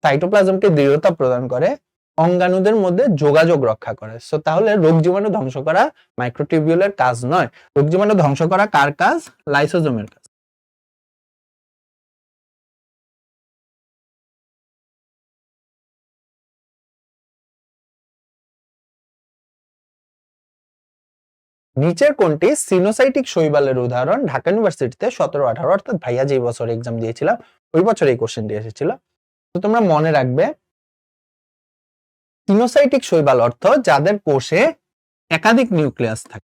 সাইটোপ্লাজমকে দৃঢ়তা প্রদান করে, অঙ্গাণুদের মধ্যে যোগাযোগ রক্ষা করে। সো তাহলে রোগ জীবাণু ধ্বংস করা মাইক্রোটিউবিউলের কাজ নয়। রোগ জীবাণু ধ্বংস করা কার কাজ? লাইসোজোমের কাজ। নিচের কোনটি সিনোসাইটিক শৈবালের উদাহরণ? ঢাকা ইউনিভার্সিটিতে 17-18 অর্থাৎ ভাইয়া যে বছর এক্সাম দিয়েছিলাম ওই বছর এই কোশ্চেনটি এসেছিল। তো তোমরা মনে রাখবে, সিনোসাইটিক শৈবাল অর্থ যাদের কোষে একাধিক নিউক্লিয়াস থাকে।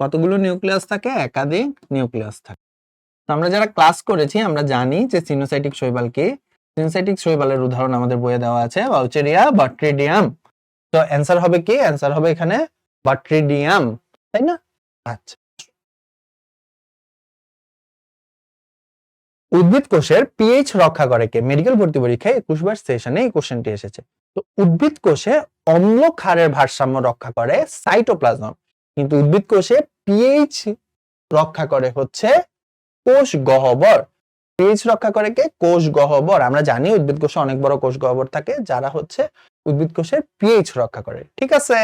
কতগুলো নিউক্লিয়াস থাকে? একাধিক নিউক্লিয়াস থাকে। তো আমরা যারা ক্লাস করেছি আমরা জানি যে সিনোসাইটিক শৈবাল কি। সিনোসাইটিক শৈবালের উদাহরণ আমাদের বইয়ে দেওয়া আছে, ভাউচেরিয়া, বাট্রিডিয়াম। তো অ্যান্সার হবে কি? অ্যান্সার হবে এখানে বাট্রিডিয়াম, তাই না? আচ্ছা, উদ্ভিদ কোষের পিএইচ রক্ষা করে কে? মেডিকেল ভর্তি পরীক্ষায় 21 সেশনে এই কোশ্চেনটি এসেছে। তো উদ্ভিদ কোষে অম্ল ক্ষারের ভারসাম্য রক্ষা করে সাইটোপ্লাজম, কিন্তু উদ্ভিদ কোষে পিএইচ রক্ষা করে হচ্ছে কোষ গহ্বর। পিএইচ রক্ষা করে কে? কোষ গহ্বর। আমরা জানি উদ্ভিদ কোষে অনেক বড় কোষ গহ্বর থাকে যারা হচ্ছে উদ্ভিদ কোষের পিএইচ রক্ষা করে, ঠিক আছে।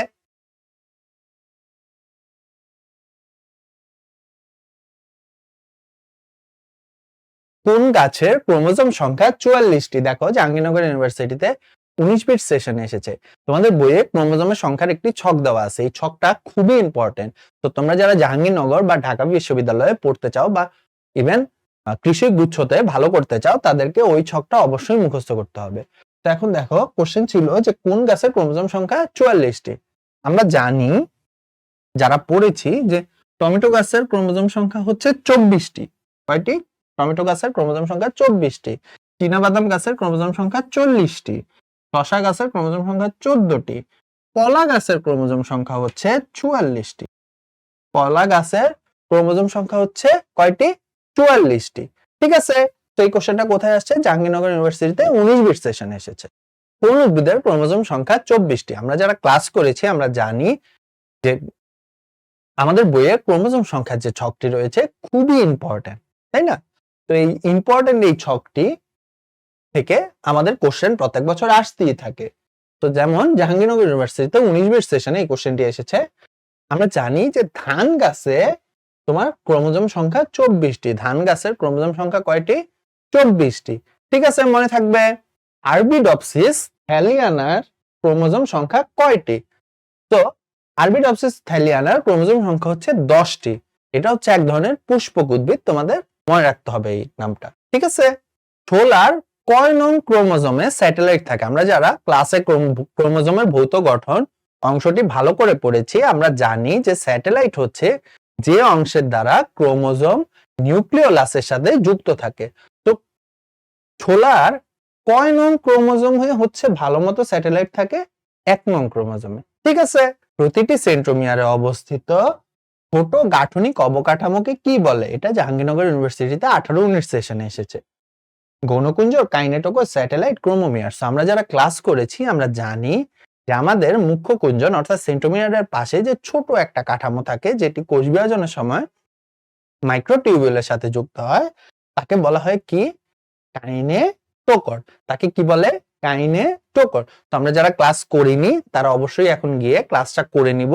কোন গাছের ক্রোমোজোম সংখ্যা 44টি? দেখো, জাহাঙ্গীরনগর ইউনিভার্সিটিতে 19 সেশনে এসেছে। তোমাদের বইয়ে ক্রোমোজোমের সংখ্যার একটি ছক দেওয়া আছে, এই ছকটা খুবই ইম্পর্টেন্ট। তো তোমরা যারা জাহাঙ্গীরনগর বা ঢাকা বিশ্ববিদ্যালয়ে পড়তে চাও বা ইভেন কৃষি গুচ্ছতে ভালো করতে চাও, তাদেরকে ওই ছকটা অবশ্যই মুখস্থ করতে হবে। তো এখন দেখো, কোশ্চেন ছিল যে কোন গাছের ক্রোমোজোম সংখ্যা 44টি। আমরা জানি, যারা পড়েছি, যে টমেটো গাছের ক্রোমোজোম সংখ্যা হচ্ছে 24টি। কয়টি? টমেটো গাছের ক্রোমোজোম সংখ্যা 24টি। চীনাবাদাম গাছের ক্রোমোজোম সংখ্যা 40টি। শশা গাছের ক্রোমোজোম সংখ্যা 14টি। কলা গাছের ক্রোমোজোম সংখ্যা হচ্ছে 44টি। কলা গাছের ক্রোমোজোম সংখ্যা হচ্ছে কয়টি? 44টি, ঠিক আছে। তো এই কোশ্চেনটা কোথায় আসছে? জাহাঙ্গীরনগর ইউনিভার্সিটিতে 19 সেশনে এসেছে। কোন উদ্ভিদের ক্রোমোজোম সংখ্যা 24টি? আমরা যারা ক্লাস করেছি আমরা জানি যে আমাদের বইয়ে ক্রোমোজোম সংখ্যার যে ছকটি রয়েছে খুবই ইম্পর্টেন্ট, তাই না? তো এই ইম্পর্টেন্ট এই ছকটি থেকে আমাদের কোশ্চেন প্রত্যেক বছর আসতেই থাকে। তো যেমন জাহাঙ্গীরনগর ইউনিভার্সিটিতে 19 সেশনে এই কোশ্চেনটি এসেছে। আমরা জানি যে ধান গাছে তোমার ক্রোমোজোম সংখ্যা 24টি। ধান গাছের ক্রোমোজোম সংখ্যা কয়টি? 24টি, ঠিক আছে, মনে থাকবে। আরবিডপসিস থ্যালিয়ানার ক্রোমোজোম সংখ্যা কয়টি? তো আরবিডপসিস থ্যালিয়ানার ক্রোমোজোম সংখ্যা হচ্ছে 10টি। এটা হচ্ছে এক ধরনের পুষ্পক উদ্ভিদ, তোমাদের মনে রাখতে হবে এই নামটা, ঠিক আছে। শোলার কয় নং ক্রোমোজোমে স্যাটেলাইট থাকে? আমরা যারা ক্লাসে ক্রোমোজোমের ভৌত গঠন অংশটি ভালো করে পড়েছি। আমরা জানি যে স্যাটেলাইট হচ্ছে যে অংশের দ্বারা ক্রোমোজোম নিউক্লিওলাসের সাথে যুক্ত থাকে। তো ছোলার কয় নং ক্রোমোজোম হচ্ছে ভালো মতো স্যাটেলাইট থাকে? 1 নং ক্রোমোজোমে। ঠিক আছে? প্রতিটি সেন্ট্রোমিয়ারে অবস্থিত ছোট গাঠনিক অবকাঠামোকে কি বলে? এটা জাহাঙ্গীরনগর ইউনিভার্সিটিতে 18-19 সেশনে এসেছে। গৌণকুঞ্জ, কাইনেটক ও স্যাটেলাইট ক্রোমোমিয়ার। আমরা যারা ক্লাস করেছি আমরা জানি যে আমাদের মুখ্য কুঞ্জন অর্থাৎ সেন্ট্রোমিয়ারের পাশে যে ছোট একটা কাঠামো থাকে যেটি কোষ বিভাজনের সময় মাইক্রোটিউবিউলের সাথে যুক্ত হয় তাকে বলা হয় কি? কাইনেটোকর। তাকে কি বলে? কাইনেটোকর। তো আমরা যারা ক্লাস করিনি তারা অবশ্যই এখন গিয়ে ক্লাসটা করে নিব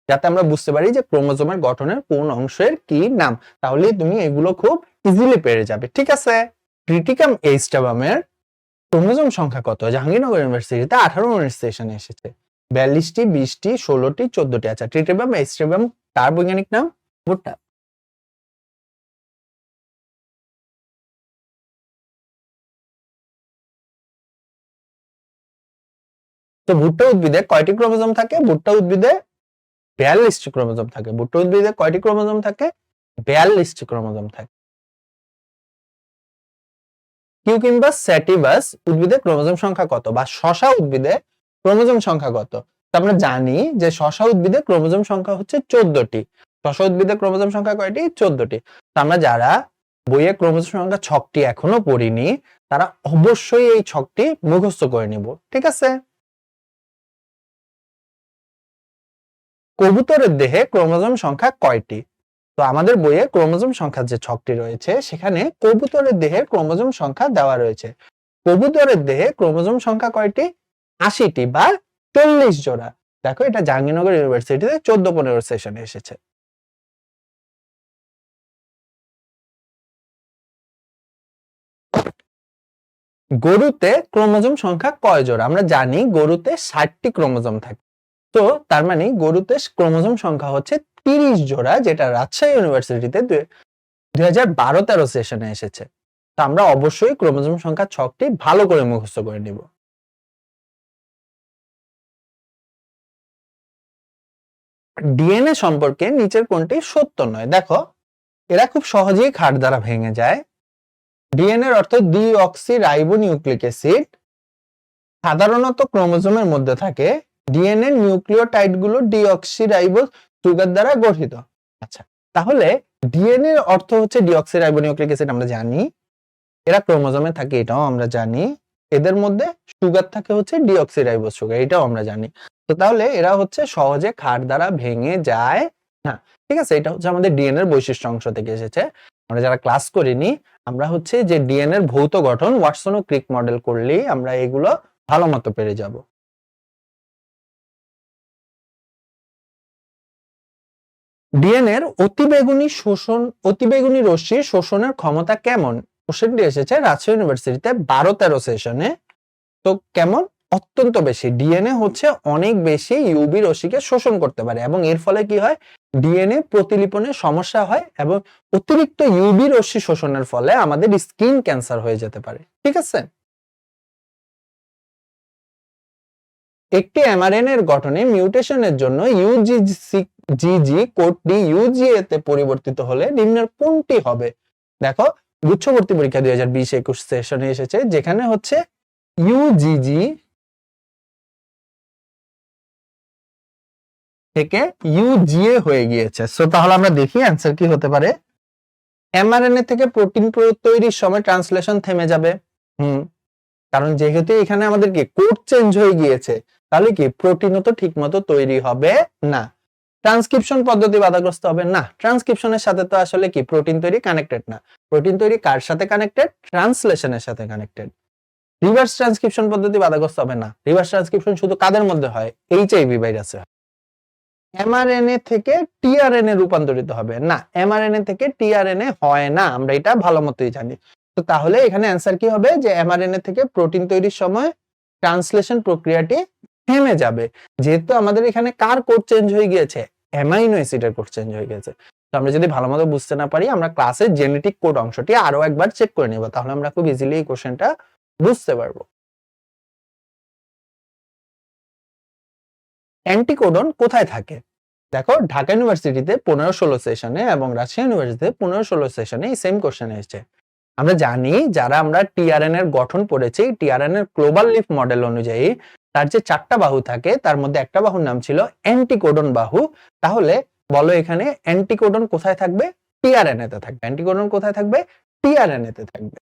যাতে আমরা বুঝতে পারি যে ক্রোমোজোমের গঠনের কোন অংশের কি নাম। তাহলে তুমি এগুলো খুব ইজিলি পেরে যাবে। ঠিক আছে? ট্রিটিকাম এইস্টাবামের ক্রোমোজোম সংখ্যা কত? জাহাঙ্গীরনগর ইউনিভার্সিটিতে 18-19 সেশনে এসেছে। 42টি, 20টি, 16টি, 14টি। আচ্ছা, ট্রিটিকাম এইস্টাবাম তার বৈজ্ঞানিক নাম? ভুট্টা। তো ভুট্টা উদ্ভিদে কয়টি ক্রোমোজোম থাকে? ভুট্টা উদ্ভিদে 42টি ক্রোমোজোম থাকে। ভুট্টা উদ্ভিদে কয়টি ক্রোমোজোম থাকে? 42টি ক্রোমোজোম থাকে। কিউকিম্বাস স্যাটিভাস উদ্ভিদে ক্রোমোজোম সংখ্যা কত? বা শসা উদ্ভিদে ক্রোমোজোম সংখ্যা কত? আমরা জানি যে শসা উদ্ভিদে ক্রোমোজোম সংখ্যা হচ্ছে 14টি। শসা উদ্ভিদে ক্রোমোজোম সংখ্যা কয়টি? 14টি। তো আমরা যারা বইয়ে ক্রোমোজোম সংখ্যা ছকটি এখনো পড়িনি তারা অবশ্যই এই ছকটি মুখস্থ করে নিব। ঠিক আছে? কবুতরের দেহে ক্রোমোজোম সংখ্যা কয়টি? তো আমাদের বইয়ে ক্রোমোজোম সংখ্যা যে ছকটি রয়েছে সেখানে কবুতরের দেহে ক্রোমোজোম সংখ্যা দেওয়া রয়েছে। কবুতরের দেহে ক্রোমোজোম সংখ্যা কয়টি? 80টি বা 40 জোড়া। দেখো এটা জাহাঙ্গীরনগর ইউনিভার্সিটিতে 14-15 সেশনে এসেছে। গরুতে ক্রোমোজোম সংখ্যা কয় জোড়া? আমরা জানি গরুতে 60টি ক্রোমোজোম থাকে। তো তার মানে গরুতে ক্রোমোজোম সংখ্যা হচ্ছে 30 জোড়া, যেটা রাজশাহী ইউনিভার্সিটিতে 2012-13 সেশনে এসেছে। তো আমরা অবশ্যই ক্রোমোজোম সংখ্যা ছকটি ভালো করে মুখস্থ করে নিব। ডিএনএ সম্পর্কে নিচের কোনটি সত্য নয়? দেখো এরা খুব সহজেই খাট দ্বারা ভেঙে যায়। ডিএনএ এর অর্থ ডিঅক্সিরাইবোনিউক্লিক অ্যাসিড সাধারণত ক্রোমোজোমের মধ্যে থাকে। ডিএনএ নিউক্লিওটাইড গুলো ডিঅক্সিরাইবোজ সুগার দ্বারা গঠিত। আচ্ছা, তাহলে ডিএনএ এর অর্থ হচ্ছে ডিঅক্সিরাইবোনিউক্লিক অ্যাসিড আমরা জানি। এরা ক্রোমোজোমে থাকে এটাও আমরা জানি। এদের মধ্যে সুগার থাকে হচ্ছে ডিঅক্সিরাইবোজ সুগার, এটাও আমরা জানি। তো তাহলে এরা হচ্ছে সহজে খাট দ্বারা ভেঙে যায় না। ঠিক আছে? এটা হচ্ছে আমাদের ডিএনএ এর বৈশিষ্ট্য অংশ থেকে এসেছে। আমরা যারা ক্লাস করিনি আমরা হচ্ছে যে ডিএনএ এর ভৌত গঠন ওয়াটসন ও ক্রিক মডেল করলেই আমরা এগুলো ভালো মতো পেরে যাব। ডিএনএ এর অতিবেগুনি রশ্মির শোষণের ক্ষমতা কেমন? কোশ্চেনটি এসেছে রাজশাহী ইউনিভার্সিটিতে 12-13 সেশনে। তো কেমন? অত্যন্ত বেশি। ডিএনএ হচ্ছে অনেক বেশি ইউভি রশ্মিকে শোষণ করতে পারে এবং এর ফলে কি হয়? ডিএনএ প্রতিলিপনের সমস্যা হয় এবং অতিরিক্ত ইউভি রশ্মি শোষণের ফলে আমাদের স্কিন ক্যান্সার হয়ে যেতে পারে। ঠিক আছে? একটি এমআরএনএ এর গঠনে মিউটেশনের জন্য ইউজিজি কোডটি ইউজিএ তে পরিবর্তিত হলে নিম্নের কোনটি হবে? দেখো গুচ্ছবর্তী পরীক্ষা 2020-21 সেশনে এসেছে যেখানে হচ্ছে ইউজিজি থেকে ইউজিএ হয়ে গিয়েছে। সো তাহলে আমরা দেখি অ্যান্সার কি হতে পারে। এমআরএনএ থেকে প্রোটিন তৈরির সময় ট্রান্সলেশন থেমে যাবে। কারণ যেহেতু এখানে আমাদের কি কোড চেঞ্জ হয়ে গিয়েছে তাহলে কি প্রোটিনও তো ঠিকমতো তৈরি হবে না। ট্রান্সক্রিপশন পদ্ধতি বাধাগ্রস্ত হবে না। ট্রান্সক্রিপশনের সাথে তো আসলে কি প্রোটিন তৈরি কানেক্টেড না। প্রোটিন তৈরি কার সাথে কানেক্টেড? ট্রান্সলেশনের সাথে কানেক্টেড। রিভার্স ট্রান্সক্রিপশন পদ্ধতি বাধাগ্রস্ত হবে না। রিভার্স ট্রান্সক্রিপশন শুধু কাদের মধ্যে হয়? এইচআইভি ভাইরাসে। এমআরএনএ থেকে টিআরএনএ রূপান্তরিত হবে না। এমআরএনএ থেকে টিআরএনএ হয় না, আমরা এটা ভালো মতোই জানি। তো তাহলে এখানে অ্যান্সার কি হবে? যে এমআরএনএ থেকে প্রোটিন তৈরির সময় ট্রান্সলেশন প্রক্রিয়াটি থেমে যাবে। যেহেতু আমাদের এখানে কার কোড চেঞ্জ হয়ে গিয়েছে? অ্যামাইনো অ্যাসিডের কোড চেঞ্জ হয়ে গেছে। তো আমরা যদি ভালো মতো বুঝতে না পারি আমরা ক্লাসের জেনেটিক কোড অংশটি আরো একবার চেক করে নেব, তাহলে আমরা খুব ইজিলি এই কোশ্চেনটা বুঝতে পারবো। অ্যান্টিকোডন কোথায় থাকে? দেখো ঢাকা ইউনিভার্সিটিতে 15-16 সেশনে এবং রাজশাহী ইউনিভার্সিটিতে 15-16 সেশনে এই সেম কোশ্চেন এসেছে। আমরা জানি যারা আমরা টিআরএন এর গঠন পড়েছি, টিআরএন এর গ্লোবাল লিফ মডেল অনুযায়ী তার যে 4টা বাহু থাকে তার মধ্যে একটা বাহুর নাম ছিল অ্যান্টিকোডন বাহু। তাহলে বলো এখানে অ্যান্টিকোডন কোথায় থাকবে? টিআরএন এতে থাকবে। অ্যান্টিকোডন কোথায় থাকবে? টিআরএন এতে থাকবে।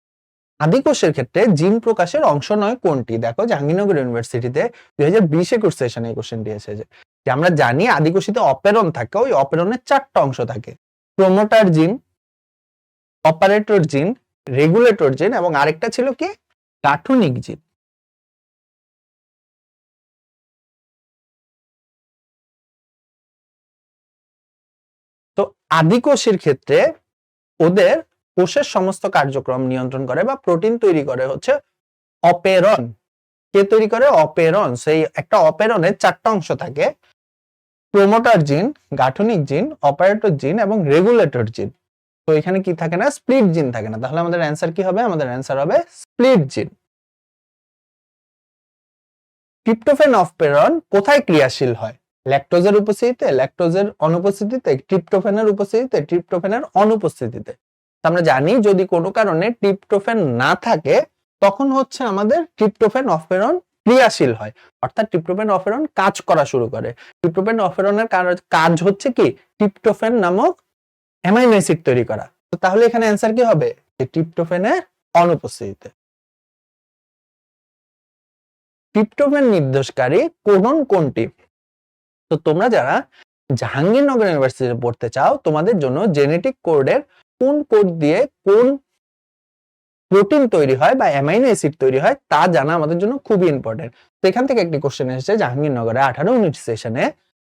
আদিকোষের ক্ষেত্রে জিন প্রকাশের অংশ নয় কোনটি? দেখো জাহাঙ্গীরনগর ইউনিভার্সিটিতে 2020-21 সেশনে এই কোশ্চেনটি এসেছে যে আমরা জানি আদিকোষিতে অপেরন থাকে, ওই অপেরনের 4টা অংশ থাকে, প্রোমোটার জিন, অপারেটর জিন, রেগুলেটর জিন এবং আরেকটা ছিল কি গাঠনিক জিন। তো আদিকোষের ক্ষেত্রে ওদের কোষের সমস্ত কার্যক্রম নিয়ন্ত্রণ করে বা প্রোটিন তৈরি করে হচ্ছে অপেরন। কে তৈরি করে? অপেরন। সেই একটা অপেরনের 4টা অংশ থাকে, প্রোমোটার জিন, গাঠনিক জিন, অপারেটর জিন এবং রেগুলেটর জিন। তো এখানে কি থাকে না? স্প্লিট জিন থাকে না। তাহলে আমাদের অ্যান্সার কি হবে? আমাদের অ্যান্সার হবে স্প্লিট জিন। ট্রিপ্টোফ্যান অপেরন কোথায় ক্রিয়াশীল হয়? ল্যাকটোজের উপস্থিতিতে, ল্যাকটোজের অনুপস্থিতিতে, ট্রিপ্টোফ্যানের উপস্থিতিতে, ট্রিপ্টোফ্যানের অনুপস্থিতিতে। আমরা জানি যদি কোনো কারণে ট্রিপ্টোফ্যান না থাকে তখন হচ্ছে আমাদের ট্রিপ্টোফ্যান অপেরন ক্রিয়াশীল হয়, অর্থাৎ ট্রিপ্টোফ্যান অপেরন কাজ করা শুরু করে। ট্রিপ্টোফ্যান অপেরনের কাজ হচ্ছে কি? ট্রিপ্টোফ্যান নামক অ্যামাইনো অ্যাসিড তৈরি করা। তো তাহলে এখানে অ্যান্সার কি হবে? যে ট্রিপ্টোফ্যানের অনুপস্থিতিতে। ট্রিপ্টোফ্যান নির্দেশকারী কোডন কোনটি? তো তোমরা যারা জাহাঙ্গীরনগর ইউনিভার্সিটিতে পড়তে চাও তোমাদের জন্য জেনেটিক কোডের কোন কোড দিয়ে কোন প্রোটিন তৈরি হয় বা অ্যামাইনো অ্যাসিড তৈরি হয় তা জানা আমাদের জন্য খুবই ইম্পর্টেন্ট। তো এখান থেকে একটি কোশ্চেন এসেছে জাহাঙ্গীরনগরে 18-19 সেশনে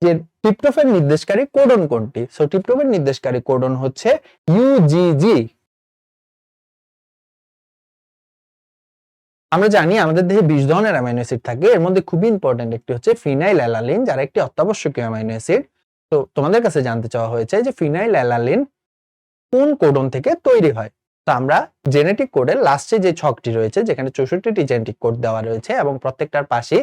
যে ট্রিপ্টোফ্যান নির্দেশকারী কোডন কোনটি? সো ট্রিপ্টোফ্যান নির্দেশকারী কোডন হচ্ছে ইউজিজি। আমরা জানি আমাদের দেহে 20 ধরনের অ্যামাইনো অ্যাসিড থাকে, এর মধ্যে খুবই ইম্পর্টেন্ট একটি হচ্ছে ফিনাইল অ্যালানিন, যারা একটি অত্যাবশ্যকীয় অ্যামাইনো অ্যাসিড। তো তোমাদের কাছে জানতে চাওয়া হয়েছে যে ফিনাইল অ্যালানিন কোন কোডন থেকে তৈরি হয়? তো আমরা জেনেটিক কোডের লাস্টে যে ছকটি রয়েছে যেখানে 64টি জেনেটিক কোড দেওয়া রয়েছে এবং প্রত্যেকটার পাশে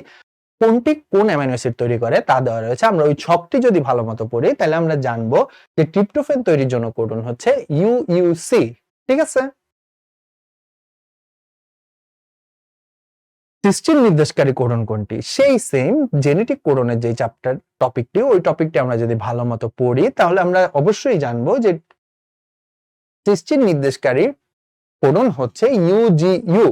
কোনটি কোন অ্যামাইনো অ্যাসিড তৈরি করে তা দেওয়া রয়েছে। আমরা ওই ছকটি যদি ভালো মতো পড়ি তাহলে আমরা জানবো যে ট্রিপ্টোফ্যান তৈরির জন্য কোডন হচ্ছে ইউইউসি। ঠিক আছে? সিস্টিন নির্দেশকারী কোডন কোনটি? সেই সেম জেনেটিক কোডনের যে চ্যাপ্টার টপিকটি, ওই টপিকটি আমরা যদি ভালো মতো পড়ি তাহলে আমরা অবশ্যই জানবো যে সিস্টিন নির্দেশকারী কোডন হচ্ছে ইউজিইউ।